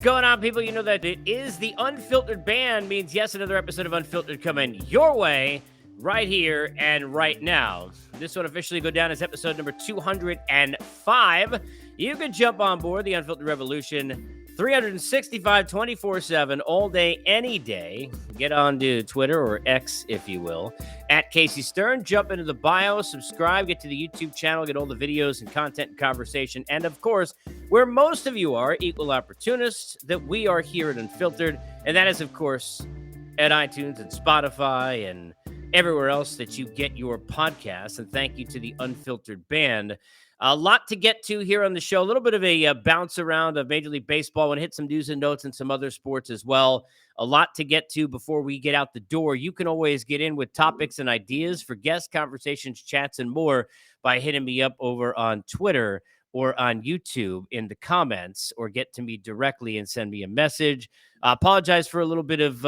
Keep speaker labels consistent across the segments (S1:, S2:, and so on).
S1: Going on, people? You know that it is the Unfiltered Band means yes, another episode of Unfiltered coming your way right here and right now. This one officially go down as episode number 205. You can jump on board the Unfiltered Revolution 365, 24/7, all day, any day. Get on to Twitter or X, if you will, at Casey Stern. Jump into the bio, subscribe, get to the YouTube channel, get all the videos and content and conversation. And of course, where most of you are equal opportunists, that we are here at Unfiltered. And that is, of course, at iTunes and Spotify and everywhere else that you get your podcasts. And thank you to the Unfiltered Band. A lot to get to here on the show. A little bit of a bounce around of Major League Baseball and hit some news and notes and some other sports as well. A lot to get to before we get out the door. You can always get in with topics and ideas for guest conversations, chats, and more by hitting me up over on Twitter or on YouTube in the comments, or get to me directly and send me a message. I apologize for a little bit of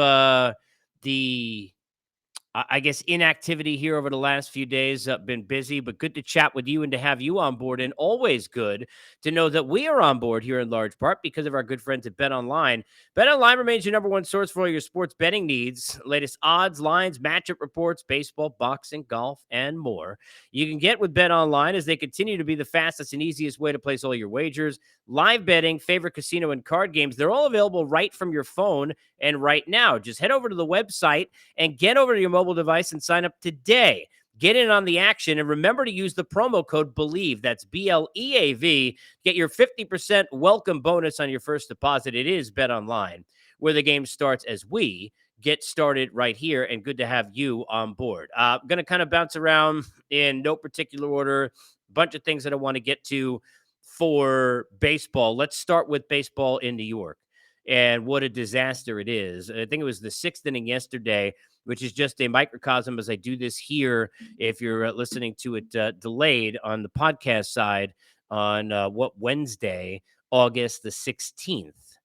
S1: I guess, inactivity here over the last few days. Been busy, but good to chat with you and to have you on board. And always good to know that we are on board here in large part because of our good friends at Bet Online. Bet Online remains your number one source for all your sports betting needs. Latest odds, lines, matchup reports, baseball, boxing, golf, and more. You can get with Bet Online as they continue to be the fastest and easiest way to place all your wagers. Live betting, favorite casino, and card games, they're all available right from your phone and right now. Just head over to the website and get over to your mobile device and sign up today. Get in on the action and remember to use the promo code BELIEVE. That's BLEAV. Get your 50% welcome bonus on your first deposit. It is Bet Online, where the game starts as we get started right here, and good to have you on board. I'm going to kind of bounce around in no particular order. A bunch of things that I want to get to for baseball. Let's start with baseball in New York and what a disaster it is. I think it was the sixth inning yesterday, which is just a microcosm as I do this here. If you're listening to it delayed on the podcast side on Wednesday, August the 16th.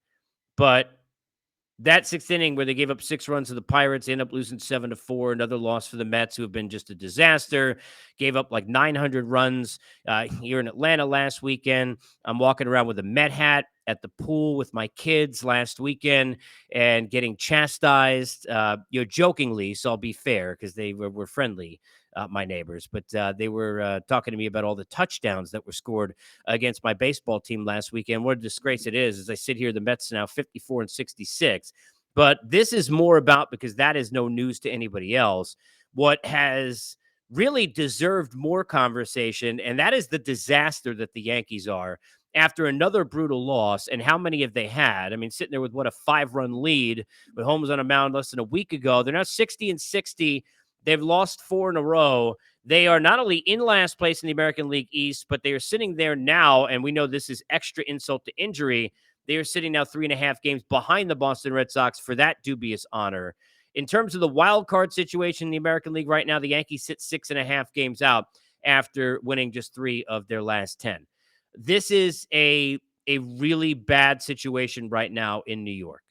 S1: But that sixth inning where they gave up 6 runs to the Pirates, they end up losing 7-4. Another loss for the Mets, who have been just a disaster. Gave up like 900 runs here in Atlanta last weekend. I'm walking around with a Met hat at the pool with my kids last weekend and getting chastised, jokingly. So I'll be fair because they were friendly, my neighbors, but they were talking to me about all the touchdowns that were scored against my baseball team last weekend. What a disgrace it is. As I sit here, the Mets are now 54-66. But this is more about, because that is no news to anybody else, what has really deserved more conversation, and that is the disaster that the Yankees are after another brutal loss. And how many have they had? I mean, sitting there with what, a 5-run lead with Holmes on a mound less than a week ago. They're now 60-60. They've lost 4 in a row. They are not only in last place in the American League East, but they are sitting there now, and we know this is extra insult to injury. They are sitting now 3.5 games behind the Boston Red Sox for that dubious honor. In terms of the wild card situation in the American League right now, the Yankees sit 6.5 games out after winning just 3 of their last 10. This is a really bad situation right now in New York.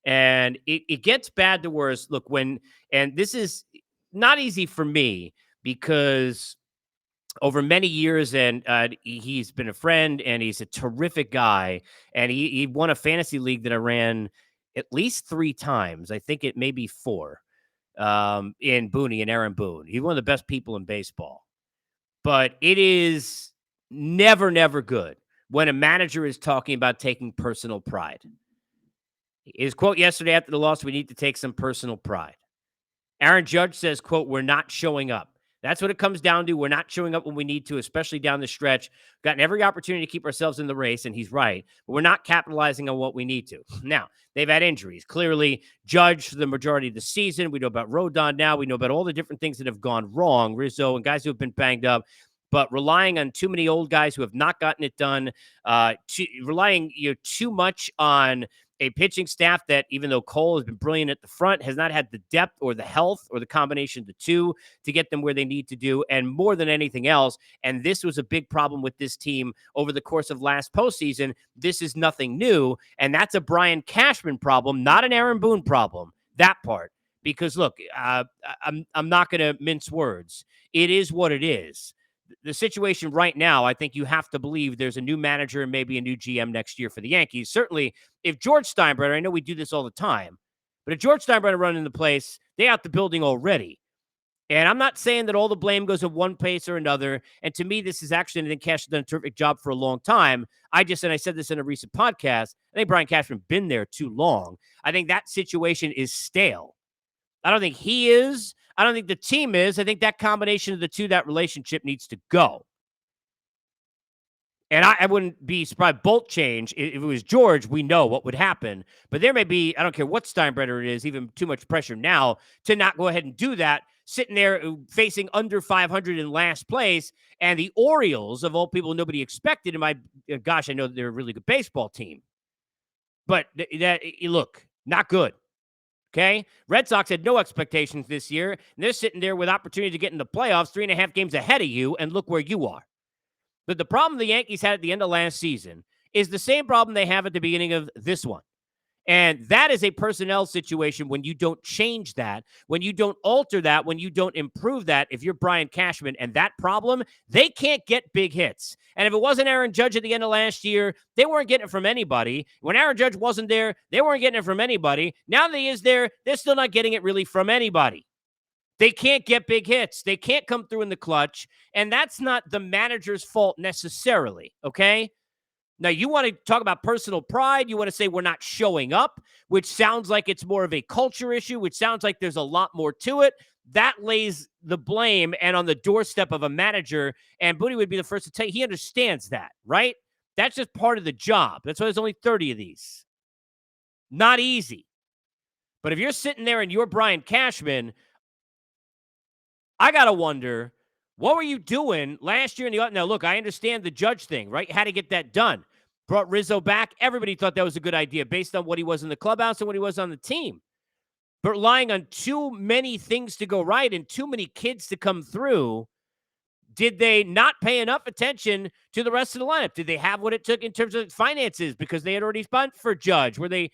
S1: And it gets bad to worse. Look, and this is not easy for me because over many years, and he's been a friend and he's a terrific guy. And he won a fantasy league that I ran at least 3 times. I think it may be 4 in Booney and Aaron Boone. He's one of the best people in baseball. But it is never good when a manager is talking about taking personal pride. His quote yesterday after the loss, "We need to take some personal pride." Aaron Judge says, quote, "We're not showing up." That's what it comes down to. We're not showing up when we need to, especially down the stretch. Gotten every opportunity to keep ourselves in the race, and he's right. But we're not capitalizing on what we need to. Now, they've had injuries. Clearly, Judge for the majority of the season. We know about Rodon now. We know about all the different things that have gone wrong. Rizzo and guys who have been banged up. But relying on too many old guys who have not gotten it done, relying too much on a pitching staff that, even though Cole has been brilliant at the front, has not had the depth or the health or the combination of the two to get them where they need to do. And more than anything else, and this was a big problem with this team over the course of last postseason, this is nothing new. And that's a Brian Cashman problem, not an Aaron Boone problem, that part. Because look, I'm not going to mince words. It is what it is. the situation right now, I think you have to believe there's a new manager and maybe a new GM next year for the Yankees. Certainly, if George Steinbrenner, I know we do this all the time, but if George Steinbrenner running the place, they out the building already. And I'm not saying that all the blame goes in one place or another. And to me, this is actually, I think Cash has done a terrific job for a long time. And I said this in a recent podcast, I think Brian Cashman been there too long. I think that situation is stale. I don't think he is. I don't think the team is. I think that combination of the two, that relationship needs to go. And I wouldn't be surprised. Bolt change. If it was George, we know what would happen. But there may be, I don't care what Steinbrenner it is, even too much pressure now to not go ahead and do that, sitting there facing under 500 in last place. And the Orioles, of all people nobody expected, in my gosh, I know they're a really good baseball team. But look, not good. Okay? Red Sox had no expectations this year. And they're sitting there with opportunity to get in the playoffs 3.5 games ahead of you. And look where you are. But the problem the Yankees had at the end of last season is the same problem they have at the beginning of this one. And that is a personnel situation when you don't change that, when you don't alter that, when you don't improve that. If you're Brian Cashman and that problem, they can't get big hits. And if it wasn't Aaron Judge at the end of last year, they weren't getting it from anybody. When Aaron Judge wasn't there, they weren't getting it from anybody. Now that he is there, they're still not getting it really from anybody. They can't get big hits. They can't come through in the clutch. And that's not the manager's fault necessarily, okay? Now, you want to talk about personal pride. You want to say we're not showing up, which sounds like it's more of a culture issue, which sounds like there's a lot more to it. That lays the blame and on the doorstep of a manager. And Booty would be the first to tell you he understands that, right? That's just part of the job. That's why there's only 30 of these. Not easy. But if you're sitting there and you're Brian Cashman, I got to wonder, what were you doing last year in the – now, look, I understand the Judge thing, right? Had to get that done. Brought Rizzo back. Everybody thought that was a good idea based on what he was in the clubhouse and what he was on the team. But relying on too many things to go right and too many kids to come through, did they not pay enough attention to the rest of the lineup? Did they have what it took in terms of finances because they had already spent for Judge? Were they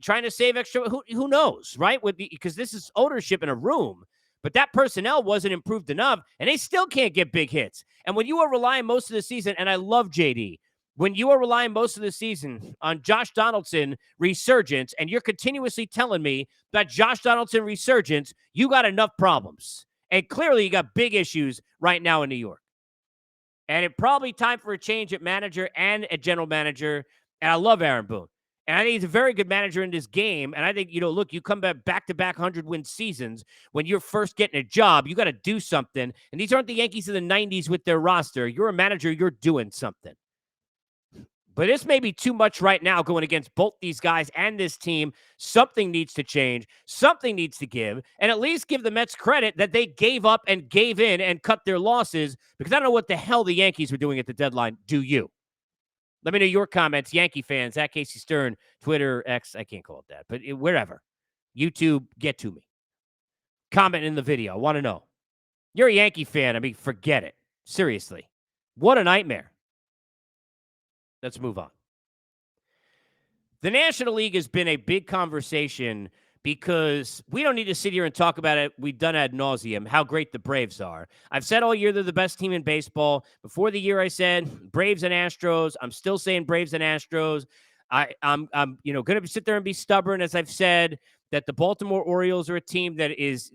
S1: trying to save extra? Who knows, right? Because this is ownership in a room. But that personnel wasn't improved enough, and they still can't get big hits. And when you are relying most of the season, and I love JD, when you are relying most of the season on Josh Donaldson resurgence, and you're continuously telling me that Josh Donaldson resurgence, you got enough problems. And clearly you got big issues right now in New York. And it probably time for a change at manager and at general manager. And I love Aaron Boone. And I think he's a very good manager in this game. And I think, look, you come back-to-back 100-win seasons. When you're first getting a job, you got to do something. And these aren't the Yankees of the 90s with their roster. You're a manager. You're doing something. But this may be too much right now going against both these guys and this team. Something needs to change. Something needs to give. And at least give the Mets credit that they gave up and gave in and cut their losses. Because I don't know what the hell the Yankees were doing at the deadline. Do you? Let me know your comments, Yankee fans, at Casey Stern, Twitter, X, I can't call it that, but wherever. YouTube, get to me. Comment in the video. I want to know. You're a Yankee fan. I mean, forget it. Seriously. What a nightmare. Let's move on. The National League has been a big conversation because we don't need to sit here and talk about it. We've done ad nauseum how great the Braves are. I've said all year they're the best team in baseball. Before the year, I said Braves and Astros. I'm still saying Braves and Astros. I'm going to sit there and be stubborn, as I've said, that the Baltimore Orioles are a team that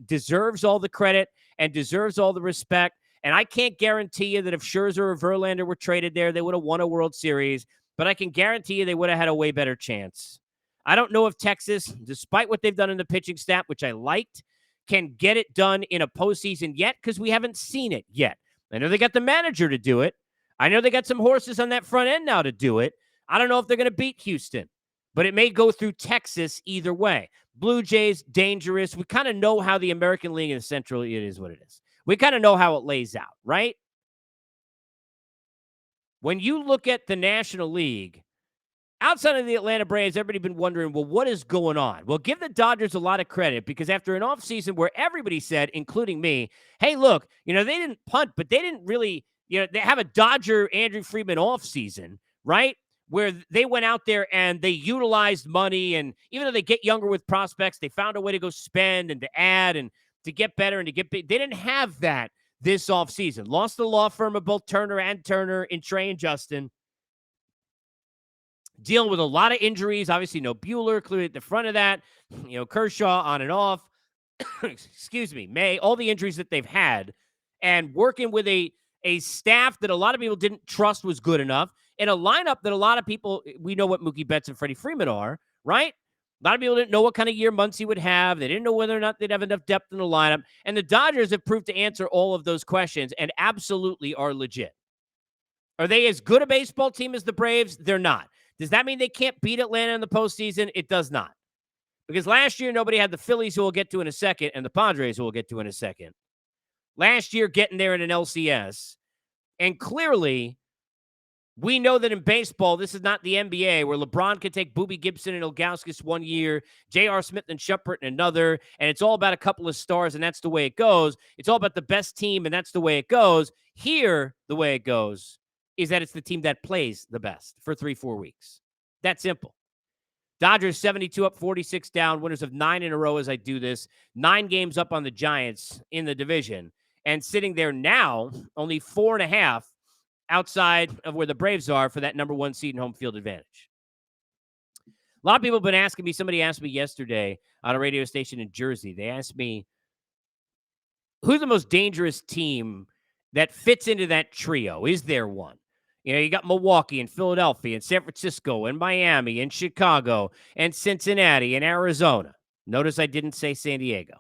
S1: deserves all the credit and deserves all the respect. And I can't guarantee you that if Scherzer or Verlander were traded there, they would have won a World Series. But I can guarantee you they would have had a way better chance. I don't know if Texas, despite what they've done in the pitching staff, which I liked, can get it done in a postseason yet because we haven't seen it yet. I know they got the manager to do it. I know they got some horses on that front end now to do it. I don't know if they're going to beat Houston, but it may go through Texas either way. Blue Jays, dangerous. We kind of know how the American League and Central, it is what it is. We kind of know how it lays out, right? When you look at the National League, outside of the Atlanta Braves, everybody's been wondering, well, what is going on? Well, give the Dodgers a lot of credit because after an offseason where everybody said, including me, hey, look, they didn't punt, but they didn't really, they have a Dodger Andrew Friedman offseason, right? Where they went out there and they utilized money. And even though they get younger with prospects, they found a way to go spend and to add and to get better and to get big. They didn't have that this offseason. Lost the law firm of both Turner and Turner in Trey and Justin. Dealing with a lot of injuries. Obviously, no Bueller, clearly at the front of that. Kershaw on and off. Excuse me, May, all the injuries that they've had. And working with a staff that a lot of people didn't trust was good enough. And a lineup that a lot of people, we know what Mookie Betts and Freddie Freeman are, right? A lot of people didn't know what kind of year Muncy would have. They didn't know whether or not they'd have enough depth in the lineup. And the Dodgers have proved to answer all of those questions and absolutely are legit. Are they as good a baseball team as the Braves? They're not. Does that mean they can't beat Atlanta in the postseason? It does not. Because last year, nobody had the Phillies, who we'll get to in a second, and the Padres, who we'll get to in a second. Last year, getting there in an LCS. And clearly, we know that in baseball, this is not the NBA, where LeBron can take Boobie Gibson and Ilgauskas one year, J.R. Smith and Shumpert in another, and it's all about a couple of stars, and that's the way it goes. It's all about the best team, and that's the way it goes. Here, the way it goes is that it's the team that plays the best for 3-4 weeks. That simple. Dodgers 72 up, 46 down, winners of 9 in a row as I do this. 9 games up on the Giants in the division. And sitting there now, only 4.5 outside of where the Braves are for that number 1 seed and home field advantage. A lot of people have been asking me, somebody asked me yesterday on a radio station in Jersey, they asked me, who's the most dangerous team that fits into that trio? Is there one? You got Milwaukee and Philadelphia and San Francisco and Miami and Chicago and Cincinnati and Arizona. Notice I didn't say San Diego.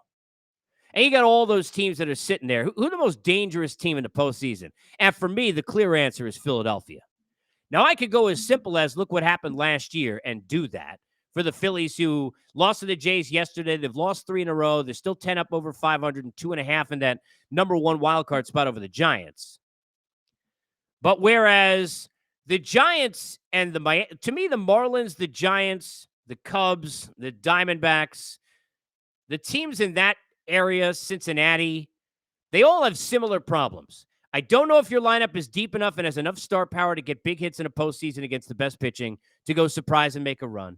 S1: And you got all those teams that are sitting there. Who's the most dangerous team in the postseason? And for me, the clear answer is Philadelphia. Now, I could go as simple as look what happened last year and do that for the Phillies, who lost to the Jays yesterday. They've lost 3 in a row. They're still 10 up over 500 and 2.5 in that number 1 wild card spot over the Giants. But whereas the Giants and to me, the Marlins, the Giants, the Cubs, the Diamondbacks, the teams in that area, Cincinnati, they all have similar problems. I don't know if your lineup is deep enough and has enough star power to get big hits in a postseason against the best pitching to go surprise and make a run.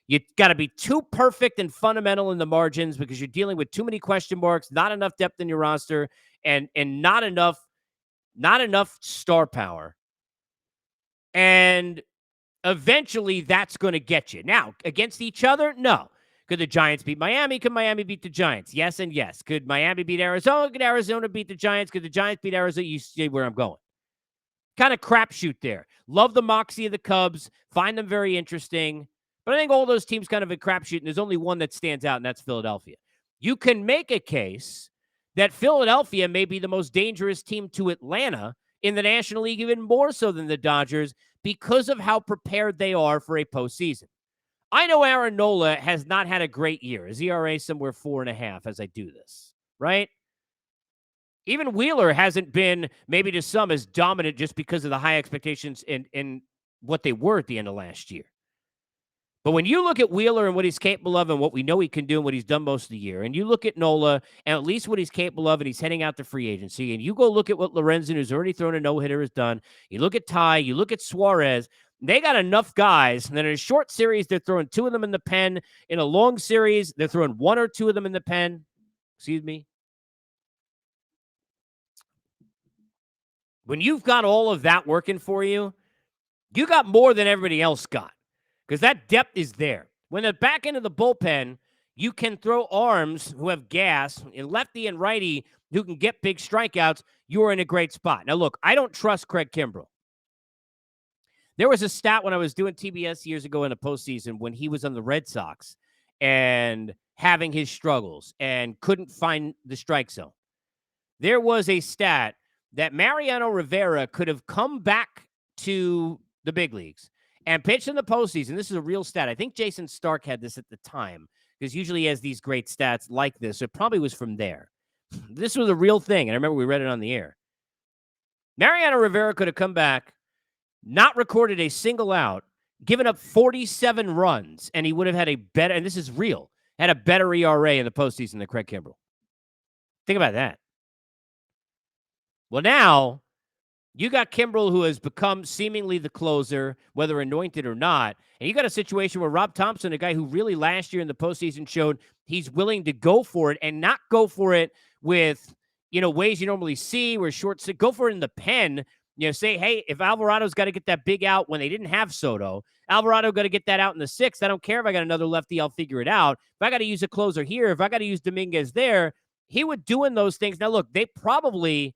S1: You got to be too perfect and fundamental in the margins because you're dealing with too many question marks, not enough depth in your roster, and not enough star power. And eventually that's going to get you. Now, against each other, no. Could the Giants beat Miami? Could Miami beat the Giants? Yes and yes. Could Miami beat Arizona? Could Arizona beat the Giants? Could the Giants beat Arizona? You see where I'm going. Kind of crapshoot there. Love the moxie of the Cubs. Find them very interesting. But I think all those teams kind of a crapshoot, and there's only one that stands out, and that's Philadelphia. You can make a case that Philadelphia may be the most dangerous team to Atlanta in the National League, even more so than the Dodgers, because of how prepared they are for a postseason. I know Aaron Nola has not had a great year. His ERA somewhere 4.5 as I do this, right? Even Wheeler hasn't been, maybe to some, as dominant just because of the high expectations in what they were at the end of last year. But when you look at Wheeler and what he's capable of and what we know he can do and what he's done most of the year, and you look at Nola and at least what he's capable of and he's heading out to free agency, and you go look at what Lorenzen, who's already thrown a no-hitter, has done, you look at Ty, you look at Suarez, they got enough guys, and then in a short series, they're throwing 2 of them in the pen. In a long series, they're throwing 1 or 2 of them in the pen. Excuse me. When you've got all of that working for you, you got more than everybody else got. Because that depth is there. When the back end of the bullpen, you can throw arms who have gas, and lefty and righty who can get big strikeouts, you're in a great spot. Now, look, I don't trust Craig Kimbrell. There was a stat when I was doing TBS years ago in the postseason when he was on the Red Sox and having his struggles and couldn't find the strike zone. There was a stat that Mariano Rivera could have come back to the big leagues and pitched in the postseason. This is a real stat. I think Jason Stark had this at the time because usually he has these great stats like this. So it probably was from there. This was a real thing, and I remember we read it on the air. Mariano Rivera could have come back, not recorded a single out, given up 47 runs, and he would have had a better, and this is real, had a better ERA in the postseason than Craig Kimbrell. Think about that. Well, now you got Kimbrell, who has become seemingly the closer, whether anointed or not. And you got a situation where Rob Thompson, a guy who really last year in the postseason showed he's willing to go for it and not go for it with, ways you normally see where short sit, go for it in the pen. Say, hey, if Alvarado's got to get that big out when they didn't have Soto, Alvarado got to get that out in the sixth. I don't care if I got another lefty, I'll figure it out. If I got to use a closer here, if I got to use Dominguez there, he would doing those things. Now, look, they probably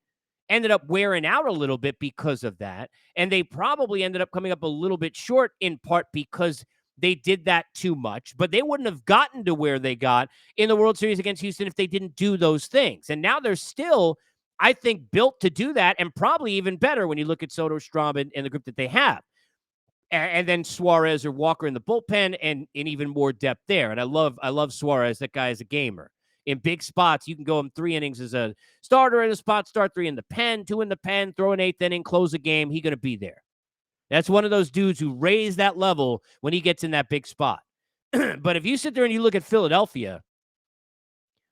S1: ended up wearing out a little bit because of that. And they probably ended up coming up a little bit short in part because they did that too much, but they wouldn't have gotten to where they got in the World Series against Houston if they didn't do those things. And now they're still, I think, built to do that, and probably even better when you look at Soto, Strahm, and the group that they have. And then Suarez or Walker in the bullpen and even more depth there. And I love Suarez. That guy is a gamer. In big spots, you can go him 3 innings as a starter in a spot, start 3 in the pen, 2 in the pen, throw an 8th inning, close a game. He's going to be there. That's one of those dudes who raise that level when he gets in that big spot. But if you sit there and you look at Philadelphia,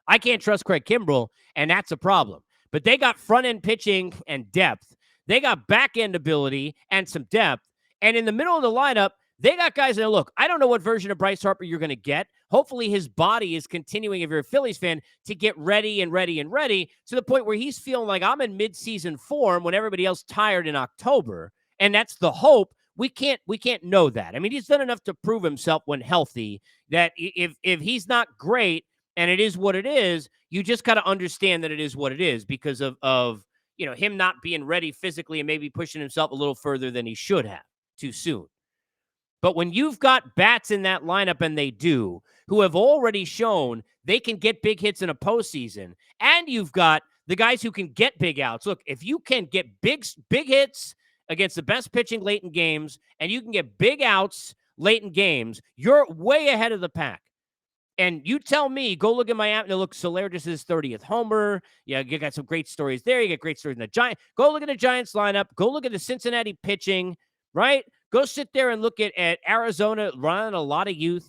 S1: I can't trust Craig Kimbrell, and that's a problem. But they got front-end pitching and depth. They got back-end ability and some depth. And in the middle of the lineup, they got guys that, look, I don't know what version of Bryce Harper you're going to get. Hopefully his body is continuing, if you're a Phillies fan, to get ready and ready and ready to the point where he's feeling like I'm in mid-season form when everybody else tired in October. And that's the hope. We can't know that. I mean, he's done enough to prove himself when healthy that if he's not great and it is what it is, you just got to understand that it is what it is because of him not being ready physically and maybe pushing himself a little further than he should have too soon. But when you've got bats in that lineup, and they do, who have already shown they can get big hits in a postseason, and you've got the guys who can get big outs. Look, if you can get big hits against the best pitching late in games, and you can get big outs late in games, you're way ahead of the pack. And you tell me, go look at Miami. Look, Soler just his 30th homer. Yeah, you got some great stories there. You get great stories in the Giants. Go look at the Giants lineup. Go look at the Cincinnati pitching, right? Go sit there and look at Arizona running a lot of youth.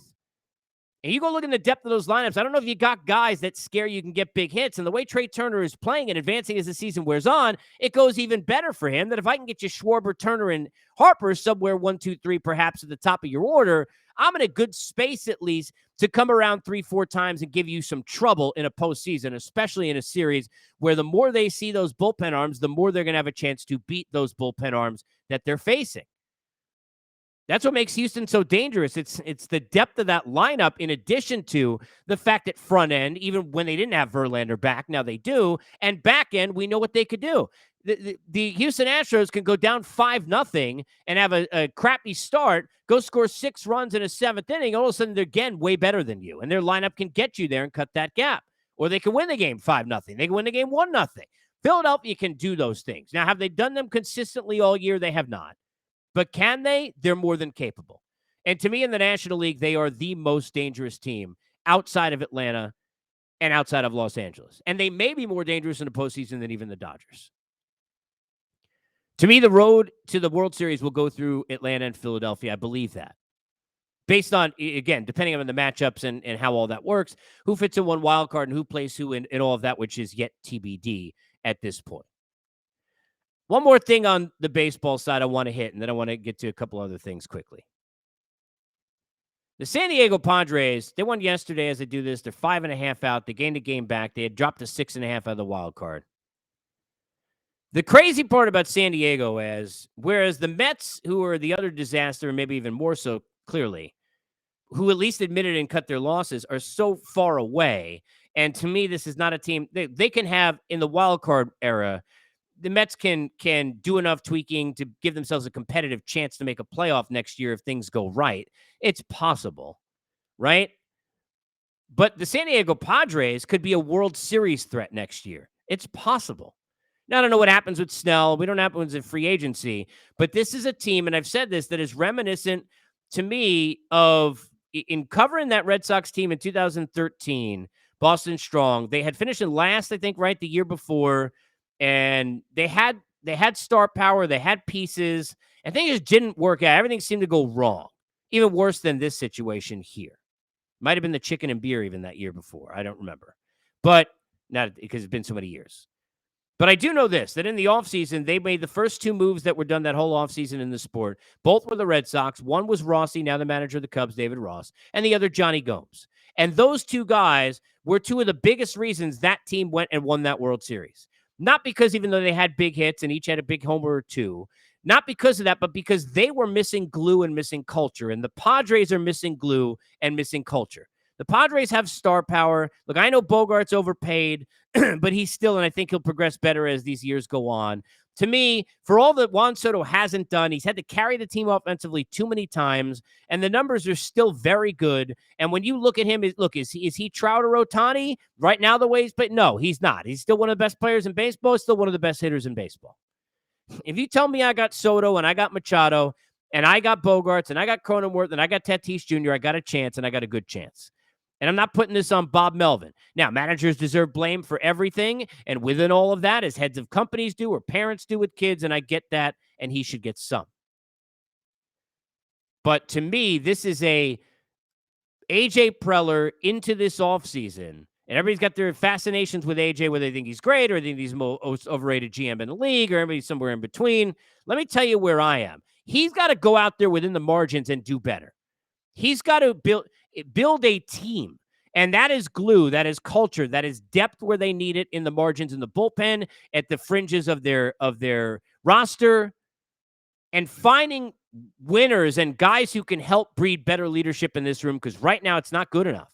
S1: And you go look in the depth of those lineups. I don't know if you got guys that scare you can get big hits. And the way Trey Turner is playing and advancing as the season wears on, it goes even better for him that if I can get you Schwarber, Turner, and Harper somewhere 1, 2, 3, perhaps at the top of your order, I'm in a good space at least to come around 3, 4 times and give you some trouble in a postseason, especially in a series where the more they see those bullpen arms, the more they're going to have a chance to beat those bullpen arms that they're facing. That's what makes Houston so dangerous. It's the depth of that lineup, in addition to the fact that front end, even when they didn't have Verlander back, now they do, and back end, we know what they could do. The Houston Astros can go down 5-0 and have a crappy start, go score 6 runs in a 7th inning. All of a sudden, they're again way better than you, and their lineup can get you there and cut that gap. Or they can win the game 5-0. They can win the game 1-0. Philadelphia can do those things. Now, have they done them consistently all year? They have not. But can they? They're more than capable. And to me, in the National League, they are the most dangerous team outside of Atlanta and outside of Los Angeles. And they may be more dangerous in the postseason than even the Dodgers. To me, the road to the World Series will go through Atlanta and Philadelphia. I believe that. Based on, again, depending on the matchups and how all that works, who fits in one wild card and who plays who and all of that, which is yet TBD at this point. One more thing on the baseball side I want to hit, and then I want to get to a couple other things quickly. The San Diego Padres, they won yesterday as they do this. They're 5.5 out. They gained a game back. They had dropped to 6.5 out of the wild card. The crazy part about San Diego is, whereas the Mets, who are the other disaster, and maybe even more so clearly, who at least admitted and cut their losses, are so far away. And to me, this is not a team they can have in the wild card era. The Mets can do enough tweaking to give themselves a competitive chance to make a playoff next year if things go right. It's possible, right? But the San Diego Padres could be a World Series threat next year. It's possible. Now, I don't know what happens with Snell. We don't know what happens in free agency. But this is a team, and I've said this, that is reminiscent to me of in covering that Red Sox team in 2013, Boston Strong. They had finished in last, I think, right, the year before. And they had star power. They had pieces. And things just didn't work out. Everything seemed to go wrong. Even worse than this situation here. Might have been the chicken and beer even that year before. I don't remember. But not because it's been so many years. But I do know this, that in the offseason, they made the first 2 moves that were done that whole offseason in the sport. Both were the Red Sox. One was Rossi, now the manager of the Cubs, David Ross, and the other Johnny Gomes. And those 2 guys were two of the biggest reasons that team went and won that World Series. Not because even though they had big hits and each had a big homer or two, not because of that, but because they were missing glue and missing culture. And the Padres are missing glue and missing culture. The Padres have star power. Look, I know Bogart's overpaid, but he's still, and I think he'll progress better as these years go on. To me, for all that Juan Soto hasn't done, he's had to carry the team offensively too many times, and the numbers are still very good. And when you look at him, is he Trout or Ohtani right now the way he's played? No, he's not. He's still one of the best players in baseball. He's still one of the best hitters in baseball. If you tell me I got Soto and I got Machado and I got Bogarts and I got Cronenworth and I got Tatis Jr., I got a chance and I got a good chance. And I'm not putting this on Bob Melvin. Now, managers deserve blame for everything. And within all of that, as heads of companies do or parents do with kids, and I get that, and he should get some. But to me, this is a A.J. Preller into this offseason. And everybody's got their fascinations with AJ, whether they think he's great or they think he's the most overrated GM in the league or everybody's somewhere in between. Let me tell you where I am. He's got to go out there within the margins and do better. He's got to build a team. And that is glue. That is culture. That is depth where they need it in the margins in the bullpen, at the fringes of their roster, and finding winners and guys who can help breed better leadership in this room, because right now it's not good enough.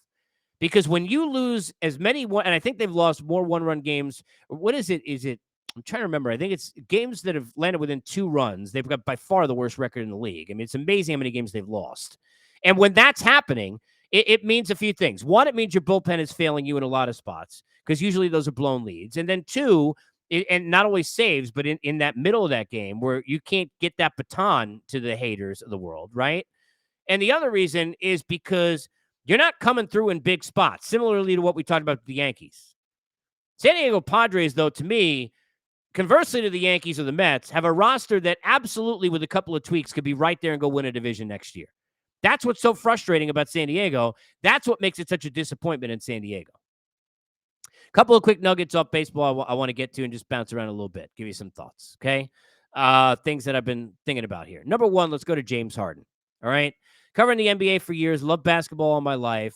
S1: Because when you lose as many, and I think they've lost more one-run games. What is it? I'm trying to remember. I think it's games that have landed within 2 runs. They've got by far the worst record in the league. I mean, it's amazing how many games they've lost. And when that's happening, it means a few things. One, it means your bullpen is failing you in a lot of spots because usually those are blown leads. And then 2, and not only saves, but in that middle of that game where you can't get that baton to the haters of the world, right? And the other reason is because you're not coming through in big spots, similarly to what we talked about with the Yankees. San Diego Padres, though, to me, conversely to the Yankees or the Mets, have a roster that absolutely, with a couple of tweaks, could be right there and go win a division next year. That's what's so frustrating about San Diego. That's what makes it such a disappointment in San Diego. A couple of quick nuggets off baseball I want to get to and just bounce around a little bit, give you some thoughts, okay? Things that I've been thinking about here. Number one, let's go to James Harden, all right? Covering the NBA for years, loved basketball all my life.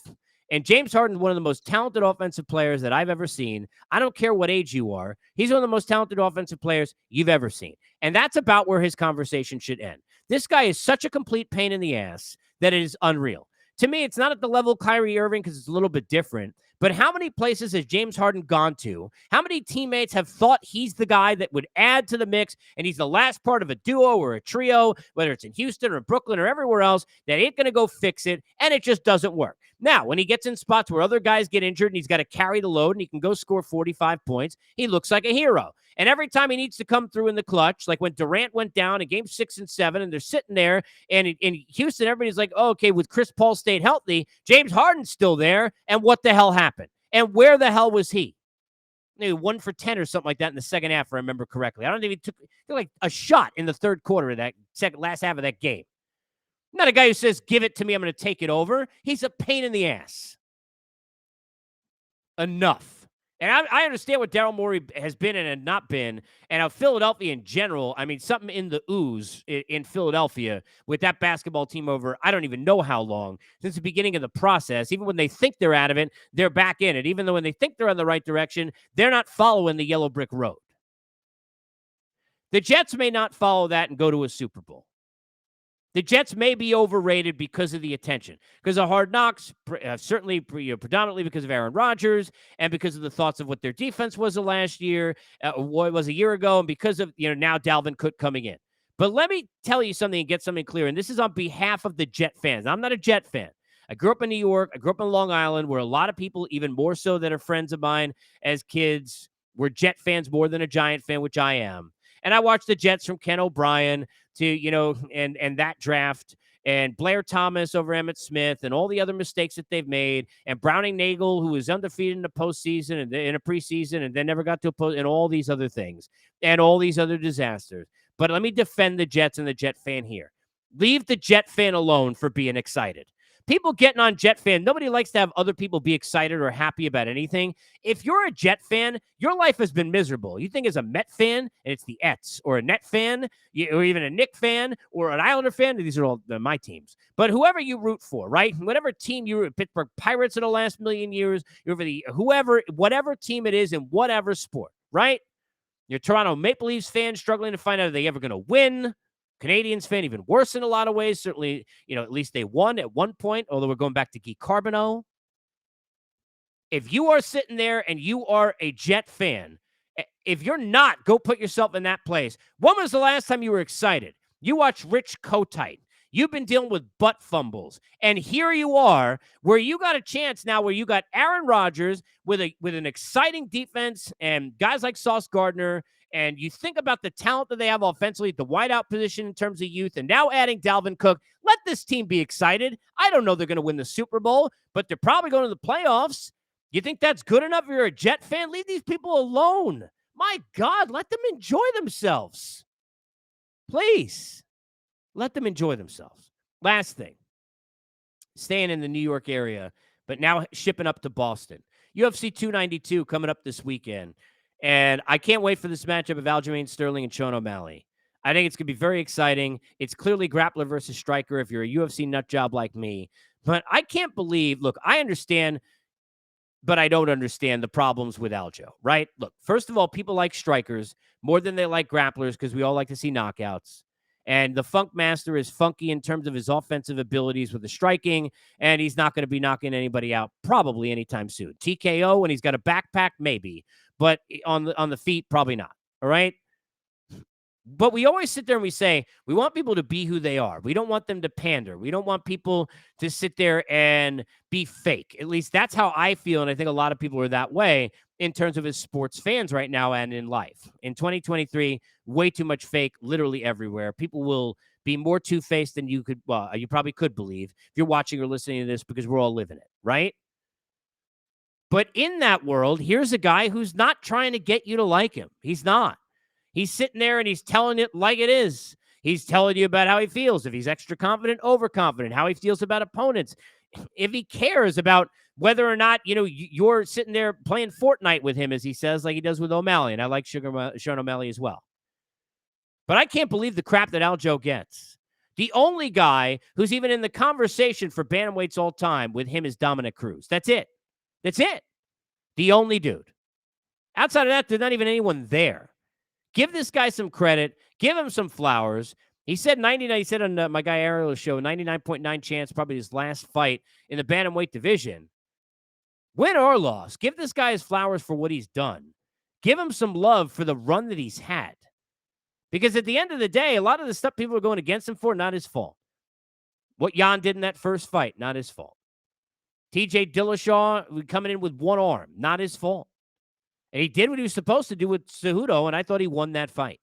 S1: And James Harden is one of the most talented offensive players that I've ever seen. I don't care what age you are. He's one of the most talented offensive players you've ever seen. And that's about where his conversation should end. This guy is such a complete pain in the ass that it is unreal. To me, it's not at the level of Kyrie Irving because it's a little bit different. But how many places has James Harden gone to? How many teammates have thought he's the guy that would add to the mix and he's the last part of a duo or a trio, whether it's in Houston or Brooklyn or everywhere else, that ain't going to go fix it, and it just doesn't work. Now, when he gets in spots where other guys get injured and he's got to carry the load and he can go score 45 points, he looks like a hero. And every time he needs to come through in the clutch, like when Durant went down in game 6 and 7, and they're sitting there, and in Houston, everybody's like, oh, okay, with Chris Paul stayed healthy, James Harden's still there, and what the hell happened? And where the hell was he? Maybe 1 for 10 or something like that in the second half, if I remember correctly. I don't think he took like a shot in the third quarter of that last half of that game. I'm not a guy who says, give it to me, I'm going to take it over. He's a pain in the ass. Enough. And I understand what Daryl Morey has been and not been. And how Philadelphia in general, I mean, something in the ooze in Philadelphia with that basketball team over, I don't even know how long, since the beginning of the process. Even when they think they're out of it, they're back in it. Even though when they think they're on the right direction, they're not following the yellow brick road. The Jets may not follow that and go to a Super Bowl. The Jets may be overrated because of the attention, because of Hard Knocks, certainly predominantly because of Aaron Rodgers, and because of the thoughts of what their defense was the last year, what it was a year ago, and because of now Dalvin Cook coming in. But let me tell you something and get something clear, and this is on behalf of the Jet fans. I'm not a Jet fan. I grew up in New York. I grew up in Long Island, where a lot of people, even more so that are friends of mine as kids, were Jet fans more than a Giant fan, which I am. And I watched the Jets from Ken O'Brien to, and that draft, and Blair Thomas over Emmitt Smith, and all the other mistakes that they've made, and Browning Nagel, who was undefeated in the postseason and in a preseason, and then never got to a post, and all these other things, and all these other disasters. But let me defend the Jets and the Jet fan here. Leave the Jet fan alone for being excited. People getting on Jet fan, nobody likes to have other people be excited or happy about anything. If you're a Jet fan, your life has been miserable. You think as a Met fan, and it's the Ets, or a Net fan, or even a Knick fan, or an Islander fan, these are all my teams. But whoever you root for, right? Whatever team you root, Pittsburgh Pirates in the last million years, you're for the whatever team it is in whatever sport, right? Your Toronto Maple Leafs fan struggling to find out if they're ever going to win. Canadians fan, even worse in a lot of ways. Certainly, at least they won at one point, although we're going back to Guy Carbonneau. If you are sitting there and you are a Jet fan, if you're not, go put yourself in that place. When was the last time you were excited? You watch Rich Kotite. You've been dealing with butt fumbles. And here you are, where you got a chance now, where you got Aaron Rodgers with an exciting defense and guys like Sauce Gardner. And you think about the talent that they have offensively at the wideout position in terms of youth, and now adding Dalvin Cook. Let this team be excited. I don't know they're going to win the Super Bowl, but they're probably going to the playoffs. You think that's good enough if you're a Jet fan? Leave these people alone. My God, let them enjoy themselves. Please. Let them enjoy themselves. Last thing, staying in the New York area, but now shipping up to Boston. UFC 292 coming up this weekend. And I can't wait for this matchup of Aljamain Sterling and Sean O'Malley. I think it's going to be very exciting. It's clearly grappler versus striker if you're a UFC nut job like me. But I can't believe, look, I understand, but I don't understand the problems with Aljo, right? Look, first of all, people like strikers more than they like grapplers because we all like to see knockouts. And the Funk Master is funky in terms of his offensive abilities with the striking, and he's not going to be knocking anybody out probably anytime soon. TKO, and he's got a backpack, maybe, but on the feet, probably not. All right. But we always sit there and we say, we want people to be who they are. We don't want them to pander. We don't want people to sit there and be fake. At least that's how I feel. And I think a lot of people are that way in terms of his sports fans right now and in life. In 2023, way too much fake literally everywhere. People will be more two-faced than you probably could believe if you're watching or listening to this, because we're all living it, right? But in that world, here's a guy who's not trying to get you to like him. He's not. He's sitting there and he's telling it like it is. He's telling you about how he feels, if he's extra confident, overconfident, how he feels about opponents, if he cares about whether or not, you're sitting there playing Fortnite with him, as he says, like he does with O'Malley. And I like Sean O'Malley as well. But I can't believe the crap that Aljo gets. The only guy who's even in the conversation for bantamweights all time with him is Dominic Cruz. That's it. That's it. The only dude. Outside of that, there's not even anyone there. Give this guy some credit. Give him some flowers. He said 99. He said on my guy Ariel's show, 99.9 chance, probably his last fight in the bantamweight division. Win or loss, give this guy his flowers for what he's done. Give him some love for the run that he's had. Because at the end of the day, a lot of the stuff people are going against him for, not his fault. What Jan did in that first fight, not his fault. TJ Dillashaw coming in with one arm, not his fault. And he did what he was supposed to do with Cejudo, and I thought he won that fight.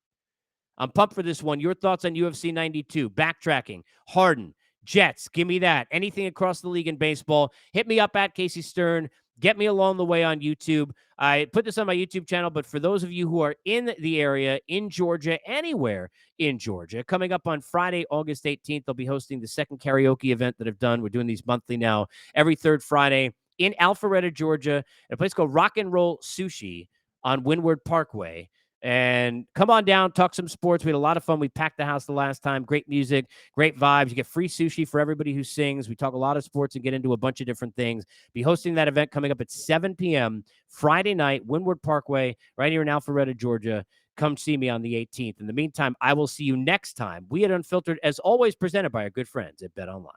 S1: I'm pumped for this one. Your thoughts on UFC 92? Backtracking. Harden. Jets. Give me that. Anything across the league in baseball. Hit me up at Casey Stern. Get me along the way on YouTube. I put this on my YouTube channel, but for those of you who are in the area, in Georgia, anywhere in Georgia, coming up on Friday, August 18th, I'll be hosting the second karaoke event that I've done. We're doing these monthly now, every third Friday in Alpharetta, Georgia, at a place called Rock and Roll Sushi on Windward Parkway. And come on down, talk some sports. We had a lot of fun. We packed the house the last time. Great music, great vibes. You get free sushi for everybody who sings. We talk a lot of sports and get into a bunch of different things. Be hosting that event coming up at 7 p.m. Friday night, Windward Parkway, right here in Alpharetta, Georgia. Come see me on the 18th. In the meantime, I will see you next time. We at Unfiltered, as always, presented by our good friends at BetOnline.